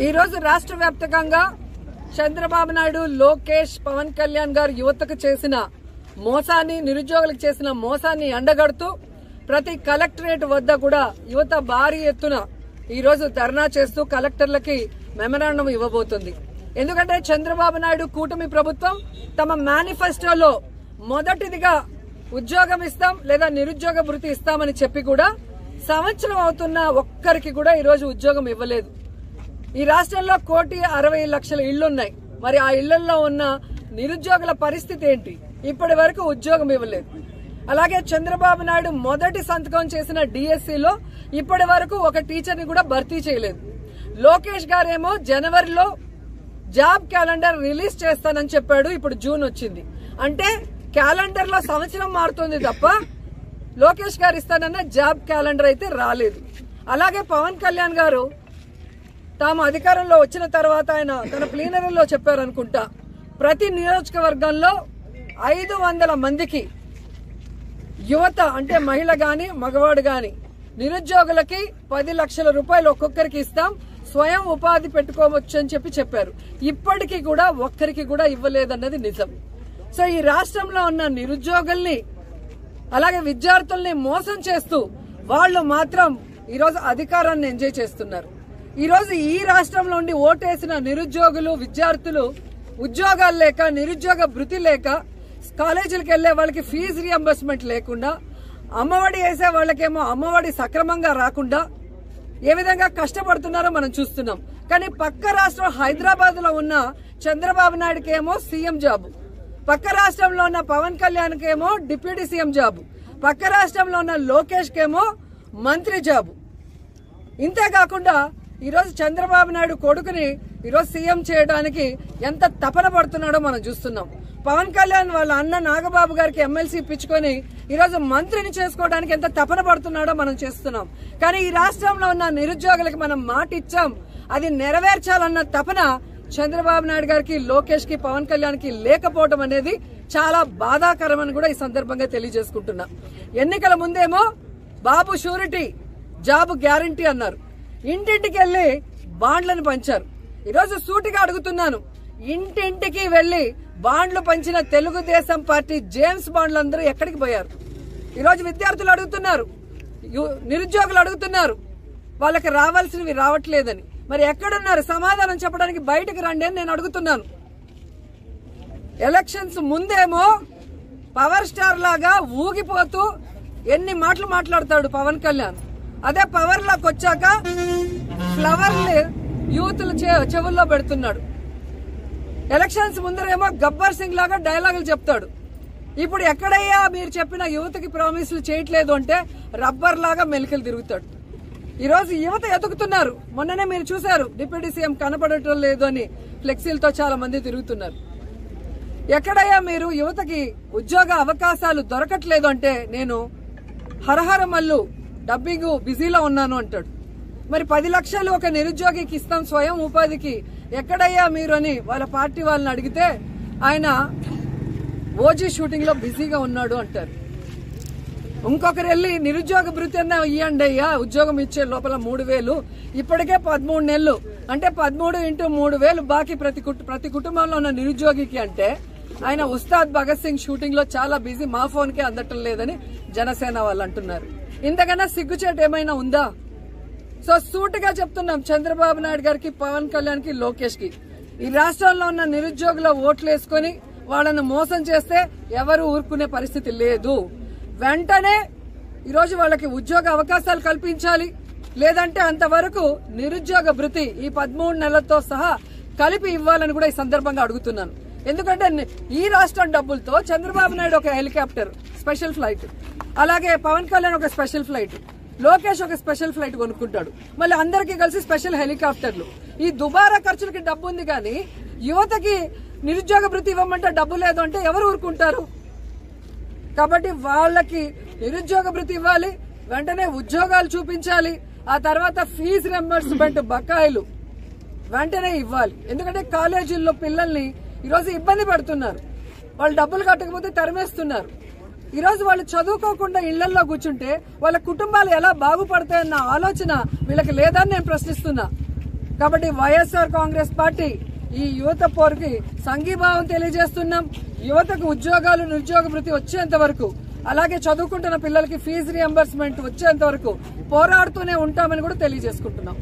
ఈ రోజు రాష్ట్ర వ్యాప్తంగా చంద్రబాబు నాయుడు, లోకేష్, పవన్ కళ్యాణ్ గారు యువతకు చేసిన మోసాన్ని, నిరుద్యోగులకు చేసిన మోసాన్ని ఎండగడుతూ ప్రతి కలెక్టరేట్ వద్ద కూడా యువత భారీ ఎత్తున ఈ రోజు ధర్నా చేస్తూ కలెక్టర్లకి మెమరాండం ఇవ్వబోతుంది. ఎందుకంటే చంద్రబాబు నాయుడు కూటమి ప్రభుత్వం తమ మేనిఫెస్టోలో మొదటిదిగా ఉద్యోగం ఇస్తాం లేదా నిరుద్యోగ భృతి ఇస్తామని చెప్పి కూడా సంవత్సరం అవుతున్న ఒక్కరికి కూడా ఈ రోజు ఉద్యోగం ఇవ్వలేదు. ఈ రాష్ట్రంలో 1,60,00,000 ఇళ్లున్నాయి. మరి ఆ ఇళ్లలో ఉన్న నిరుద్యోగుల పరిస్థితి ఏంటి? ఇప్పటి వరకు ఉద్యోగం ఇవ్వలేదు. అలాగే చంద్రబాబు నాయుడు మొదటి సంతకం చేసిన డిఎస్సిలో ఇప్పటి వరకు ఒక టీచర్ని కూడా భర్తీ చేయలేదు. లోకేష్ గారేమో జనవరిలో జాబ్ క్యాలెండర్ రిలీజ్ చేస్తానని చెప్పాడు. ఇప్పుడు జూన్ వచ్చింది. అంటే క్యాలెండర్ లో సంవత్సరం మారుతుంది తప్ప లోకేష్ గారు ఇస్తానన్న జాబ్ క్యాలెండర్ అయితే రాలేదు. అలాగే పవన్ కళ్యాణ్ గారు తాము అధికారంలో వచ్చిన తర్వాత ఆయన తన ప్లీనరీలో చెప్పారనుకుంటా, ప్రతి నియోజకవర్గంలో 500 మందికి యువత అంటే మహిళ గాని మగవాడు గాని నిరుద్యోగులకి 10 లక్షల రూపాయలు ఒక్కొక్కరికి ఇస్తాం, స్వయం ఉపాధి పెట్టుకోవచ్చు అని చెప్పారు. ఇప్పటికీ కూడా ఒక్కరికి కూడా ఇవ్వలేదన్నది నిజం. సో ఈ రాష్ట్రంలో ఉన్న నిరుద్యోగుల్ని అలాగే విద్యార్థుల్ని మోసం చేస్తూ వాళ్ళు మాత్రం ఈరోజు అధికారాన్ని ఎంజాయ్ చేస్తున్నారు. ఈరోజు ఈ రాష్ట్రంలో ఉండి ఓటేసిన నిరుద్యోగులు, విద్యార్థులు ఉద్యోగాలు లేక, నిరుద్యోగ భృతి లేక, కాలేజీలకు వెళ్లే వాళ్ళకి ఫీజు రియంబర్స్మెంట్ లేకుండా, అమ్మఒడి వేసే వాళ్ళకేమో అమ్మఒడి సక్రమంగా రాకుండా ఏ విధంగా కష్టపడుతున్నారో మనం చూస్తున్నాం. కానీ పక్క రాష్ట్రం హైదరాబాద్ లో ఉన్న చంద్రబాబు నాయుడుకేమో సీఎం జాబు, పక్క రాష్ట్రంలో ఉన్న పవన్ కళ్యాణ్ కేమో డిప్యూటీ సీఎం జాబు, పక్క రాష్ట్రంలో ఉన్న లోకేష్ కేమో మంత్రి జాబు. ఇంతేకాకుండా ఈరోజు చంద్రబాబు నాయుడు కొడుకుని ఈరోజు సీఎం చేయడానికి ఎంత తపన పడుతున్నాడో మనం చూస్తున్నాం. పవన్ కళ్యాణ్ వాళ్ళ అన్న నాగబాబు గారికి ఎమ్మెల్సీ ఇప్పించుకొని ఈరోజు మంత్రిని చేసుకోవడానికి ఎంత తపన పడుతున్నాడో మనం చేస్తున్నాం. కానీ ఈ రాష్ట్రంలో ఉన్న నిరుద్యోగులకు మనం మాట ఇచ్చాం, అది నెరవేర్చాలన్న తపన చంద్రబాబు నాయుడు గారికి, లోకేష్ కి, పవన్ కళ్యాణ్ కి లేకపోవడం అనేది చాలా బాధాకరమని కూడా ఈ సందర్భంగా తెలియజేసుకుంటున్నా. ఎన్నికల ముందేమో బాబు షూరిటీ, జాబ్ గ్యారంటీ అన్నారు. ఇంటింటికి వెళ్లి బాండ్లను పంచారు. ఈరోజు సూటిగా అడుగుతున్నాను, ఇంటింటికి వెళ్లి బాండ్లు పంచిన తెలుగుదేశం పార్టీ జేమ్స్ బాండ్లందరూ ఎక్కడికి పోయారు? ఈరోజు విద్యార్థులు అడుగుతున్నారు, నిరుద్యోగులు అడుగుతున్నారు, వాళ్ళకి రావాల్సినవి రావట్లేదని. మరి ఎక్కడున్నారు? సమాధానం చెప్పడానికి బయటకు రండి అని నేను అడుగుతున్నాను. ఎలక్షన్స్ ముందేమో పవర్ స్టార్ లాగా ఊగిపోతూ ఎన్ని మాటలు మాట్లాడతాడు పవన్ కళ్యాణ్. అదే పవర్ లోకి వచ్చాక ఫ్లవర్లు యూత్లు చెవుల్లో పెడుతున్నాడు. ఎలక్షన్స్ ముందరేమో గబ్బర్ సింగ్ లాగా డైలాగులు చెప్తాడు. ఇప్పుడు ఎక్కడయ్యా మీరు చెప్పిన యువతకి ప్రామిసులు చేయట్లేదు అంటే రబ్బర్ లాగా మెలికలు తిరుగుతాడు. ఈరోజు యువత ఎదుగుతున్నారు. మొన్ననే మీరు చూశారు, డిప్యూటీ సీఎం కనపడటం లేదు అని ఫ్లెక్సీలతో చాలా మంది తిరుగుతున్నారు. ఎక్కడయ్యా మీరు యువతకి ఉద్యోగ అవకాశాలు దొరకట్లేదు అంటే నేను హరహర మల్లు డబ్బింగ్ బిజీలో ఉన్నాను అంటాడు. మరి 10 లక్షలు ఒక నిరుద్యోగికి ఇస్తాం స్వయం ఉపాధికి, ఎక్కడయ్యా మీరు అని వాళ్ళ పార్టీ వాళ్ళని అడిగితే ఆయన ఓజీ షూటింగ్ లో బిజీగా ఉన్నాడు అంటారు. ఇంకొకరు వెళ్లి నిరుద్యోగ భృతి అన్నా ఇవ్వండి అయ్యా, ఉద్యోగం ఇచ్చే లోపల 3,000, ఇప్పటికే 13 నెలలు అంటే 13 × 3,000 బాకీ ప్రతి కుటుంబంలో ఉన్న నిరుద్యోగికి అంటే ఆయన ఉస్తాద్ భగత్ సింగ్ షూటింగ్ లో చాలా బిజీ, మా ఫోన్ కే అందటం లేదని జనసేన వాళ్ళు అంటున్నారు. ఇంతకన్నా సిగ్గుచేటు ఏమైనా ఉందా? సో సూటిగా చెప్తున్నాం చంద్రబాబు నాయుడు గారికి, పవన్ కళ్యాణ్ కి, లోకేష్ కి, ఈ రాష్ట్రంలో ఉన్న నిరుద్యోగుల ఓట్లు వేసుకుని వాళ్ళను మోసం చేస్తే ఎవరు ఊరుకునే పరిస్థితి లేదు. వెంటనే ఈరోజు వాళ్ళకి ఉద్యోగ అవకాశాలు కల్పించాలి. లేదంటే అంతవరకు నిరుద్యోగ భృతి ఈ 13 నెలలతో సహా కలిపి ఇవ్వాలని కూడా ఈ సందర్భంగా అడుగుతున్నాను. ఎందుకంటే ఈ రాష్ట్రం డబ్బులతో చంద్రబాబు నాయుడు ఒక హెలికాప్టర్ స్పెషల్ ఫ్లైట్, అలాగే పవన్ కళ్యాణ్ ఒక స్పెషల్ ఫ్లైట్, లోకేష్ ఒక స్పెషల్ ఫ్లైట్ కొనుక్కుంటాడు. మళ్ళీ అందరికీ కలిసి స్పెషల్ హెలికాప్టర్లు. ఈ దుబారా ఖర్చులకి డబ్బు ఉంది కానీ యువతకి నిరుద్యోగ భృతి ఇవ్వమంటే డబ్బు లేదు అంటే ఎవరు ఊరుకుంటారు? కాబట్టి వాళ్ళకి నిరుద్యోగ భృతి ఇవ్వాలి, వెంటనే ఉద్యోగాలు చూపించాలి, ఆ తర్వాత ఫీజు రియంబర్స్మెంట్ బకాయిలు వెంటనే ఇవ్వాలి. ఎందుకంటే కాలేజీల్లో పిల్లల్ని ఈరోజు ఇబ్బంది పెడుతున్నారు, వాళ్ళు డబ్బులు కట్టకపోతే తరిమేస్తున్నారు. ఈరోజు వాళ్ళు చదువుకోకుండా ఇళ్లలో కూర్చుంటే వాళ్ళ కుటుంబాలు ఎలా బాగుపడతాయన్న ఆలోచన వీళ్ళకి లేదని నేను ప్రశ్నిస్తున్నా. కాబట్టి వైఎస్ఆర్ కాంగ్రెస్ పార్టీ ఈ యువత పోరుకి సంఘీభావం తెలియజేస్తున్నాం. యువతకు ఉద్యోగాలు నిరుద్యోగ భృతి వచ్చేంత వరకు, అలాగే చదువుకుంటున్న పిల్లలకి ఫీజు రియంబర్స్మెంట్ వచ్చేంత వరకు పోరాడుతూనే ఉంటామని కూడా తెలియజేసుకుంటున్నాం.